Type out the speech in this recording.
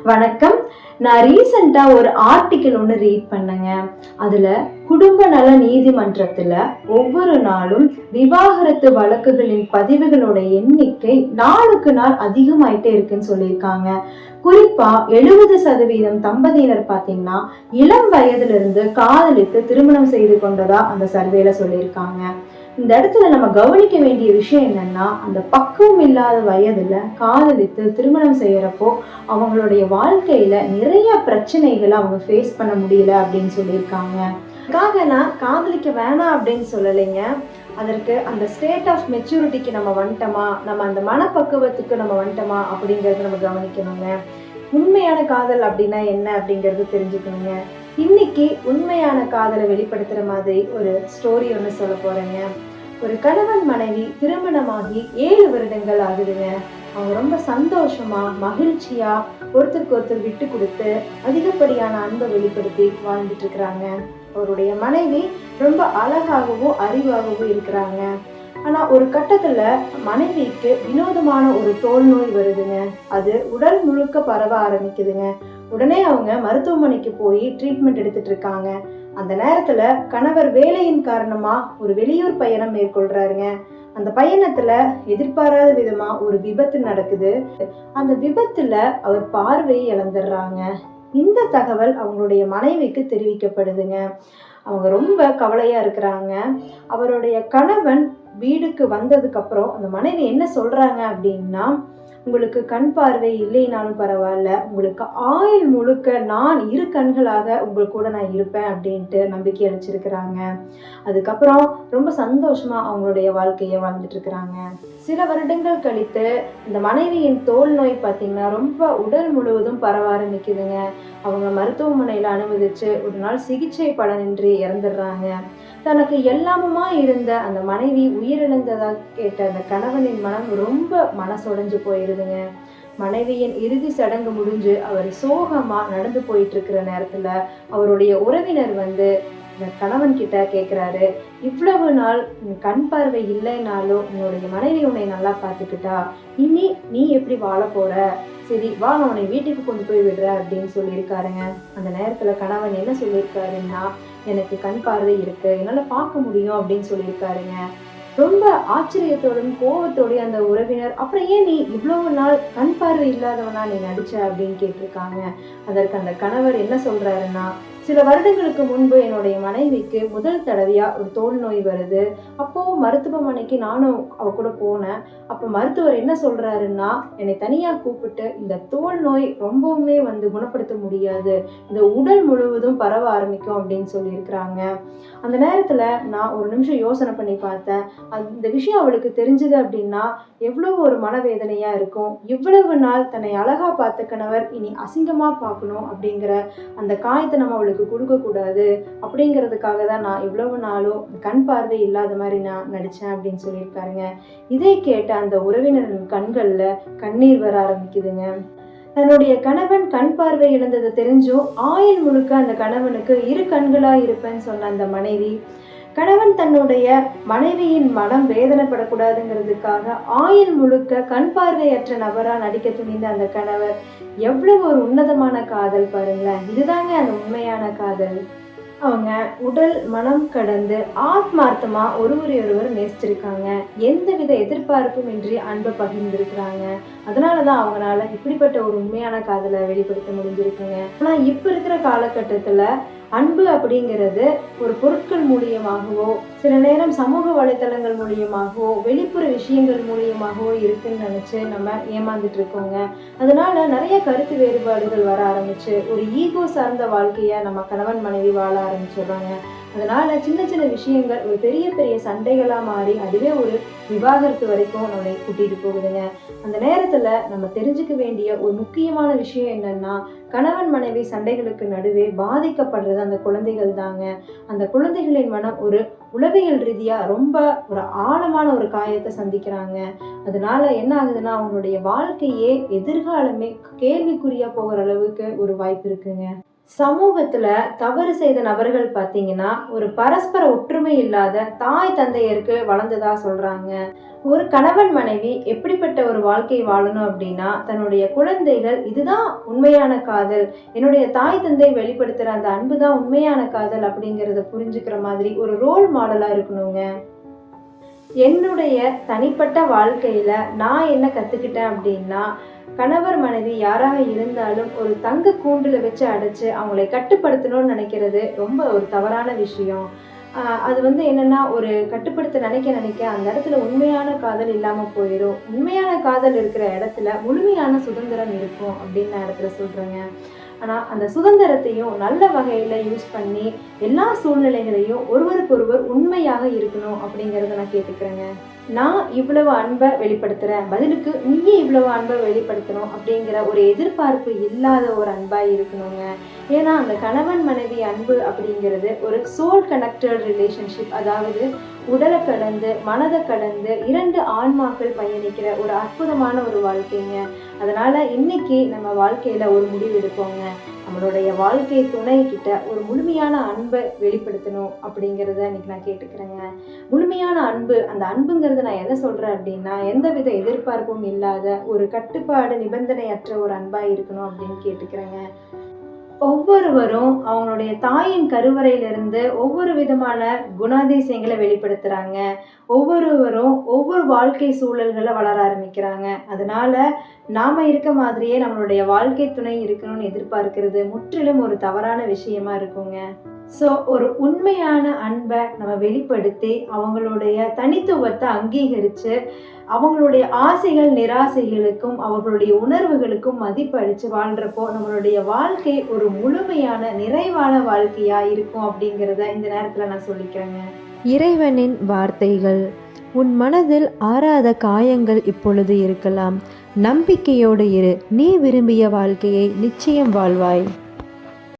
வணக்கம். நான் ரீசெண்டா ஒரு ஆர்டிக்கிள் ஒன்று ரீட் பண்ணேங்க. அதுல குடும்ப நல நீதிமன்றத்துல ஒவ்வொரு நாளும் விவாகரத்து வழக்குகளின் பதிவுகளோட எண்ணிக்கை நாளுக்கு நாள் அதிகமாயிட்டே இருக்குன்னு சொல்லியிருக்காங்க. குறிப்பா 70% தம்பதியினர் பாத்தீங்கன்னா இளம் வயதுல இருந்து காதலித்து திருமணம் செய்து கொண்டதா அந்த சர்வேல சொல்லியிருக்காங்க. இந்த இடத்துல நம்ம கவனிக்க வேண்டிய விஷயம் என்னன்னா, அந்த பக்குவம் இல்லாத வயதுல காதலித்து திருமணம் செய்யறப்போ அவங்களுடைய வாழ்க்கையில நிறைய பிரச்சனைகளை அவங்க ஃபேஸ் பண்ண முடியல அப்படின்னு சொல்லியிருக்காங்க. அதுக்காக நான் காதலிக்க வேணாம் அப்படின்னு சொல்லலைங்க. அதற்கு அந்த ஸ்டேட் ஆஃப் மெச்சூரிட்டிக்கு நம்ம வந்துட்டோமா, நம்ம அந்த மனப்பக்குவத்துக்கு நம்ம வந்துட்டோமா அப்படிங்கறத நம்ம கவனிக்கணுங்க. உண்மையான காதல் அப்படின்னா என்ன அப்படிங்கறது தெரிஞ்சுக்கணுங்க. இன்னைக்கு உண்மையான காதலை வெளிப்படுத்துற மாதிரி ஒரு ஸ்டோரி ஒன்று சொல்ல போறேங்க. ஒரு கணவன் மனைவி திருமணமாகி 7 வருடங்கள் ஆகுதுங்க. அவங்க ரொம்ப சந்தோஷமா மகிழ்ச்சியா ஒருத்தருக்கு ஒருத்தர் விட்டு கொடுத்து அதிகப்படியான அன்பை வெளிப்படுத்தி வாழ்ந்துட்டு இருக்கிறாங்க. அவருடைய மனைவி ரொம்ப அழகாகவும் அறிவாகவும் இருக்கிறாங்க. ஆனா ஒரு கட்டத்துல மனைவிக்கு வினோதமான ஒரு தோல் நோய் வருதுங்க. அது உடல் முழுக்க பரவ ஆரம்பிக்குதுங்க. உடனே அவங்க மருத்துவமனைக்கு போய் ட்ரீட்மெண்ட் எடுத்துட்டு இருக்காங்க. அந்த நேரத்துல கணவர் வேலையின் காரணமா ஒரு வெளியூர் பயணம் மேற்கொள்றாருங்க. அந்த பயணத்துல எதிர்பாராத விதமா ஒரு விபத்து நடக்குது. அந்த விபத்துல அவர் பார்வையை இழந்துடுறாங்க. இந்த தகவல் அவங்களுடைய மனைவிக்கு தெரிவிக்கப்படுதுங்க. அவங்க ரொம்ப கவலையா இருக்கிறாங்க. அவருடைய கணவன் வீடுக்கு வந்ததுக்கு அப்புறம் அந்த மனைவி என்ன சொல்றாங்க அப்படின்னா, உங்களுக்கு கண் பார்வை இல்லைனாலும் பரவாயில்ல, உங்களுக்கு ஆயுள் முழுக்க நான் 2 கண்களாக உங்களுக்கு கூட நான் இருப்பேன் அப்படின்ட்டு நம்பிக்கை அளிச்சிருக்கிறாங்க. அதுக்கப்புறம் ரொம்ப சந்தோஷமா அவங்களுடைய வாழ்க்கையை வாழ்ந்துட்டு இருக்கிறாங்க. சில வருடங்கள் கழித்து இந்த மனைவியின் தோல் நோய் பார்த்தீங்கன்னா ரொம்ப உடல் முழுவதும் பரவ ஆரம்பிக்குதுங்க. அவங்க மருத்துவமனையில அனுமதிச்சு ஒரு நாள் சிகிச்சை பலனின்றி இறந்துடுறாங்க. தனக்கு எல்லாமுமா இருந்த அந்த மனைவி உயிரிழந்ததா கேட்ட அந்த கணவனின் மனம் ரொம்ப மனசொடைஞ்சு போயிருதுங்க. மனைவியின் இறுதி சடங்கு முடிஞ்சு அவர் சோகமா நடந்து போயிட்டு இருக்கிற நேரத்துல அவருடைய உறவினர் வந்து இந்த கணவன் கிட்ட கேக்குறாரு, இவ்வளவு நாள் கண் பார்வை இல்லைனாலும் உன்னுடைய மனைவி உன்னை நல்லா பார்த்துக்கிட்டா, இனி நீ எப்படி வாழ போற, சரி வா நான் உன்னை வீட்டுக்கு கொண்டு போய் விடுற அப்படின்னு சொல்லியிருக்காருங்க. அந்த நேரத்துல கணவன் என்ன சொல்லியிருக்காருன்னா, எனக்கு கண் பார்வை இருக்கு, என்னால பார்க்க முடியும் அப்படின்னு சொல்லியிருக்காருங்க. ரொம்ப ஆச்சரியத்தோடும் கோபத்தோடய அந்த உறவினர், அப்புறம் ஏன் நீ இவ்வளவு நாள் கண் பார்வை இல்லாதவனா நீ நடிச்ச அப்படின்னு கேட்டிருக்காங்க. அதற்கு அந்த கணவர் என்ன சொல்றாருன்னா, சில வருடங்களுக்கு முன்பு என்னுடைய மனைவிக்கு முதல் தடவையா ஒரு தோல் நோய் வருது. அப்போ மருத்துவமனைக்கு நானும் அவ கூட போனேன். அப்ப மருத்துவர் என்ன சொல்றாருன்னா, என்னை தனியா கூப்பிட்டு இந்த தோல் நோய் ரொம்பவுமே குணப்படுத்த முடியாது, இந்த உடல் முழுவதும் பரவ ஆரம்பிக்கும் அப்படின்னு சொல்லியிருக்கிறாங்க. அந்த நேரத்துல நான் ஒரு நிமிஷம் யோசனை பண்ணி பார்த்தேன். அந்த விஷயம் அவளுக்கு தெரிஞ்சது அப்படின்னா எவ்வளவு ஒரு மனவேதனையா இருக்கும். இவ்வளவு நாள் தன்னை அழகா பார்த்த கணவர் இனி அசிங்கமா பார்க்கணும் அப்படிங்கிற அந்த காயத்தை நம்ம அவளுக்கு கொடுக்க கூடாது அப்படிங்கிறதுக்காக தான் நான் இவ்வளவு நாளும் கண் பார்வை இல்லாத மாதிரி நான் நடிச்சேன் அப்படின்னு சொல்லியிருக்காருங்க. இதை கேட்ட அந்த உறவினரின் கண்கள்ல கண்ணீர் வர ஆரம்பிக்குதுங்க. தன்னுடைய கணவன் கண் பார்வை இழந்தது தெரிஞ்சும் ஆயுள் முழுக்க அந்த கணவனுக்கு 2 கண்களா இருப்பேன்னு சொன்ன அந்த மனைவி, கணவன் தன்னுடைய மனைவியின் மனம் வேதனைப்படக்கூடாதுங்கிறதுக்காக ஆயுள் முழுக்க கண் பார்வையற்ற நபரா நடிக்க துணிந்த அந்த கணவர் எவ்வளவு ஒரு உன்னதமான காதல் பாருங்களேன். இதுதாங்க அந்த உண்மையான காதல். அவங்க உடல் மனம் கடந்து ஆத்மார்த்தமா ஒருவர் நேசிச்சிருக்காங்க. எந்தவித எதிர்பார்ப்பும் இன்றி அன்பை பகிர்ந்திருக்கிறாங்க. அதனாலதான் அவங்களால இப்படிப்பட்ட ஒரு உண்மையான காதலை வெளிப்படுத்த முடிஞ்சிருக்குங்க. ஆனா இப்ப இருக்கிற காலகட்டத்துல அன்பு அப்படிங்கிறது ஒரு பொருட்கள் மூலியமாகவோ, சில நேரம் சமூக வலைத்தளங்கள் மூலியமாகவோ, வெளிப்புற விஷயங்கள் மூலியமாகவோ இருக்குன்னு நினைச்சு நம்ம ஏமாந்துட்டு இருக்கோங்க. அதனால நிறைய கருத்து வேறுபாடுகள் வர ஆரம்பிச்சு ஒரு ஈகோ சார்ந்த வாழ்க்கைய நம்ம கணவன் மனைவி வாழ ஆரம்பிச்சிடுறாங்க. அதனால சின்ன சின்ன விஷயங்கள் ஒரு பெரிய பெரிய சண்டைகளா மாறி அதுவே ஒரு விவாகரத்து வரைக்கும் நம்மளை கூட்டிட்டு போகுதுங்க. அந்த நேரத்துல நம்ம தெரிஞ்சுக்க வேண்டிய ஒரு முக்கியமான விஷயம் என்னன்னா, கணவன் மனைவி சண்டைகளுக்கு நடுவே பாதிக்கப்படுறது அந்த குழந்தைகள் தாங்க. அந்த குழந்தைகளின் மனம் ஒரு உளவியல் ரீதியா ரொம்ப ஒரு ஆழமான ஒரு காயத்தை சந்திக்கிறாங்க. அதனால என்ன ஆகுதுன்னா, அவங்களுடைய வாழ்க்கையே எதிர்காலமே கேள்விக்குறியா போகிற அளவுக்கு ஒரு வாய்ப்பு இருக்குங்க. சமூகத்துல தவறு செய்த நபர்கள் பார்த்தீங்கன்னா, ஒரு பரஸ்பர ஒற்றுமை இல்லாத தாய் தந்தையருக்கு வளர்ந்ததா சொல்றாங்க. ஒரு கணவன் மனைவி எப்படிப்பட்ட ஒரு வாழ்க்கை வாழணும் அப்படின்னா, தன்னுடைய குழந்தைகள் இதுதான் உண்மையான காதல், என்னுடைய தாய் தந்தை வெளிப்படுத்துற அந்த அன்பு தான் உண்மையான காதல் அப்படிங்கிறத புரிஞ்சுக்கிற மாதிரி ஒரு ரோல் மாடலா இருக்கணுங்க. என்னுடைய தனிப்பட்ட வாழ்க்கையில நான் என்ன கத்துக்கிட்டேன் அப்படின்னா, கணவர் மனைவி யாராக இருந்தாலும் ஒரு தங்க கூண்டுல வச்சு அடைச்சு அவங்களை கட்டுப்படுத்தணும்னு நினைக்கிறது ரொம்ப ஒரு தவறான விஷயம். அது என்னன்னா, ஒரு கட்டுப்படுத்த நினைக்க அந்த இடத்துல உண்மையான காதல் இல்லாம போயிரும். உண்மையான காதல் இருக்கிற இடத்துல முழுமையான சுதந்திரம் இருக்கும் அப்படின்னு நான் இடத்துல சொல்றேங்க. ஆனா அந்த சுதந்திரத்தையும் நல்ல வகையில யூஸ் பண்ணி எல்லா சூழ்நிலைகளையும் ஒருவருக்கொருவர் உண்மையாக இருக்கணும் அப்படிங்கறத நான் கேட்டுக்கிறேங்க. நான் இவ்வளவு அன்பை வெளிப்படுத்துறேன், பதிலுக்கு நீயே இவ்வளவு அன்பை வெளிப்படுத்தணும் அப்படிங்கிற ஒரு எதிர்பார்ப்பு இல்லாத ஒரு அன்பா இருக்கணுங்க. ஏன்னா அந்த கணவன் மனைவி அன்பு அப்படிங்கிறது ஒரு சோல் கனெக்டட் ரிலேஷன்ஷிப். அதாவது உடலை கடந்து மனதை கடந்து 2 ஆன்மாக்கள் பயணிக்கிற ஒரு அற்புதமான ஒரு வாழ்க்கைங்க. அதனால இன்னைக்கு நம்ம வாழ்க்கையில ஒரு முடிவு எடுப்போங்க. நம்மளுடைய வாழ்க்கை துணை கிட்ட ஒரு முழுமையான அன்பை வெளிப்படுத்தணும் அப்படிங்கிறத இன்னைக்கு நான் கேட்டுக்கிறேங்க. முழுமையான அன்பு, அந்த அன்புங்கிறது நான் எதை சொல்றேன் அப்படின்னா, எந்தவித எதிர்பார்ப்பும் இல்லாத ஒரு கட்டுப்பாடு நிபந்தனையற்ற ஒரு அன்பா இருக்கணும் அப்படின்னு கேட்டுக்கிறேங்க. ஒவ்வொருவரும் அவங்களுடைய தாயின் கருவறையிலிருந்து ஒவ்வொரு விதமான குணாதிசயங்களை வெளிப்படுத்துறாங்க. ஒவ்வொருவரும் ஒவ்வொரு வாழ்க்கை சூழல்களை வளர ஆரம்பிக்கிறாங்க. அதனால நாம இருக்க மாதிரியே நம்மளுடைய வாழ்க்கை துணை இருக்கணும்னு எதிர்பார்க்கிறது முற்றிலும் ஒரு தவறான விஷயமா இருக்குங்க. ஸோ ஒரு உண்மையான அன்பை நம்ம வெளிப்படுத்தி அவங்களுடைய தனித்துவத்தை அங்கீகரித்து அவங்களுடைய ஆசைகள் நிராசைகளுக்கும் அவர்களுடைய உணர்வுகளுக்கும் மதிப்பளித்து வாழ்கிறப்போ நம்மளுடைய வாழ்க்கை ஒரு முழுமையான நிறைவான வாழ்க்கையா இருக்கும் அப்படிங்கிறத இந்த நேரத்தில் நான் சொல்லிக்கிறேங்க. இறைவனின் வார்த்தைகள். உன் மனதில் ஆறாத காயங்கள் இப்பொழுது இருக்கலாம். நம்பிக்கையோடு இரு, நீ விரும்பிய வாழ்க்கையை நிச்சயம் வாழ்வாய்.